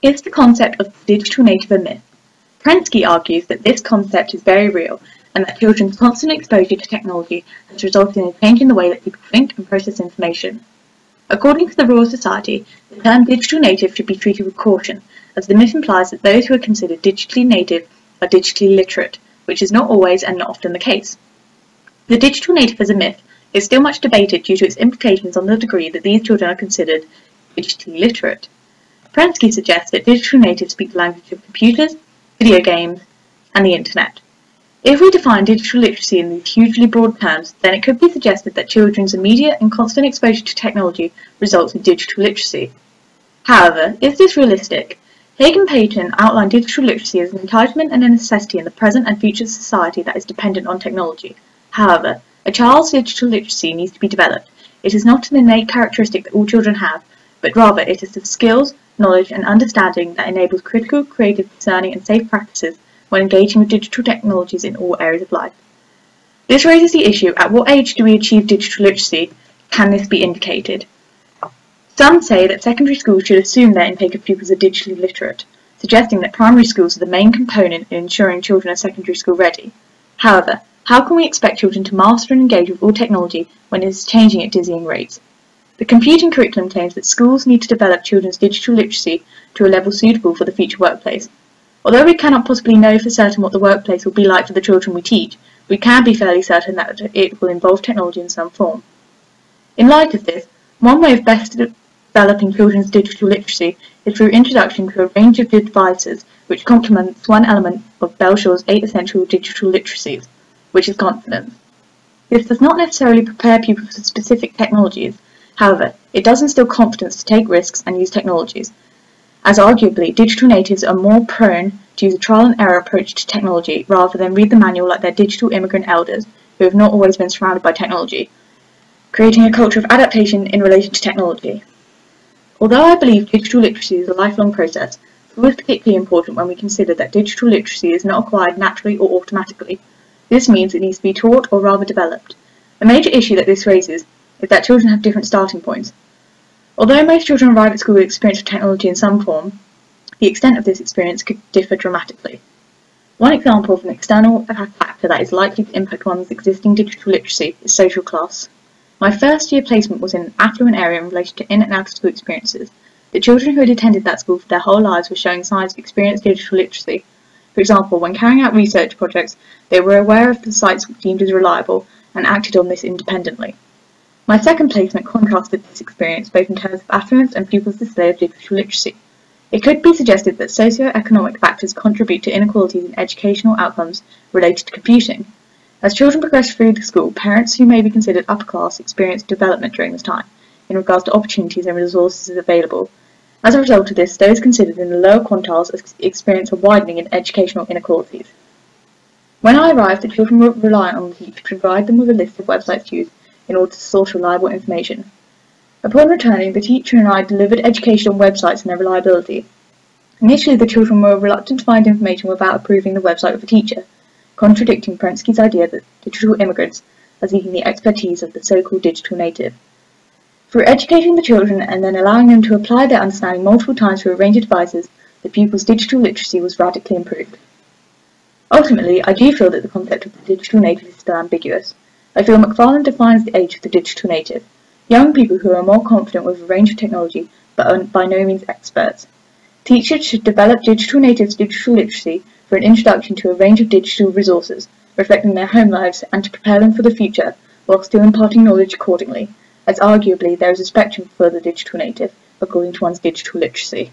Is the concept of the digital native a myth? Prensky argues that this concept is very real and that children's constant exposure to technology has resulted in a change in the way that people think and process information. According to the Royal Society, the term digital native should be treated with caution, as the myth implies that those who are considered digitally native are digitally literate, which is not always and not often the case. The digital native as a myth is still much debated due to its implications on the degree that these children are considered digitally literate. Prensky suggests that digital natives speak the language of computers, video games, and the internet. If we define digital literacy in these hugely broad terms, then it could be suggested that children's immediate and constant exposure to technology results in digital literacy. However, is this realistic? Haig and Payton outline digital literacy as an entitlement and a necessity in the present and future society that is dependent on technology. However, a child's digital literacy needs to be developed. It is not an innate characteristic that all children have, but rather it is the skills, knowledge, and understanding that enables critical, creative, discerning, and safe practices when engaging with digital technologies in all areas of life. This raises the issue, at what age do we achieve digital literacy? Can this be indicated? Some say that secondary schools should assume their intake of pupils are digitally literate, suggesting that primary schools are the main component in ensuring children are secondary school ready. However, how can we expect children to master and engage with all technology when it is changing at dizzying rates? The computing curriculum claims that schools need to develop children's digital literacy to a level suitable for the future workplace. Although we cannot possibly know for certain what the workplace will be like for the children we teach, we can be fairly certain that it will involve technology in some form. In light of this, one way of best developing children's digital literacy is through introduction to a range of devices which complements one element of Belshaw's 8 essential digital literacies, which is confidence. This does not necessarily prepare pupils for specific technologies. However, it does instill confidence to take risks and use technologies, as arguably digital natives are more prone to use a trial and error approach to technology rather than read the manual like their digital immigrant elders who have not always been surrounded by technology, creating a culture of adaptation in relation to technology. Although I believe digital literacy is a lifelong process, it is particularly important when we consider that digital literacy is not acquired naturally or automatically. This means it needs to be taught or rather developed. A major issue that this raises is that children have different starting points. Although most children arrive at school with experience of technology in some form, the extent of this experience could differ dramatically. One example of an external factor that is likely to impact one's existing digital literacy is social class. My first year placement was in an affluent area in relation to in and out of school experiences. The children who had attended that school for their whole lives were showing signs of experienced digital literacy. For example, when carrying out research projects, they were aware of the sites deemed as reliable and acted on this independently. My second placement contrasted this experience both in terms of affluence and pupils' display of digital literacy. It could be suggested that socio-economic factors contribute to inequalities in educational outcomes related to computing. As children progress through the school, parents who may be considered upper class experience development during this time, in regards to opportunities and resources available. As a result of this, those considered in the lower quantiles experience a widening in educational inequalities. When I arrived, the children were reliant on the teacher to provide them with a list of websites to use in order to source reliable information. Upon returning, the teacher and I delivered education on websites and their reliability. Initially, the children were reluctant to find information without approving the website of the teacher, contradicting Prensky's idea that digital immigrants are seeking the expertise of the so-called digital native. Through educating the children and then allowing them to apply their understanding multiple times through a range of devices, the pupils' digital literacy was radically improved. Ultimately, I do feel that the concept of the digital native is still ambiguous. I feel McFarlane defines the age of the digital native: young people who are more confident with a range of technology but are by no means experts. Teachers should develop digital natives' digital literacy for an introduction to a range of digital resources, reflecting their home lives and to prepare them for the future, while still imparting knowledge accordingly, as arguably there is a spectrum for the digital native, according to one's digital literacy.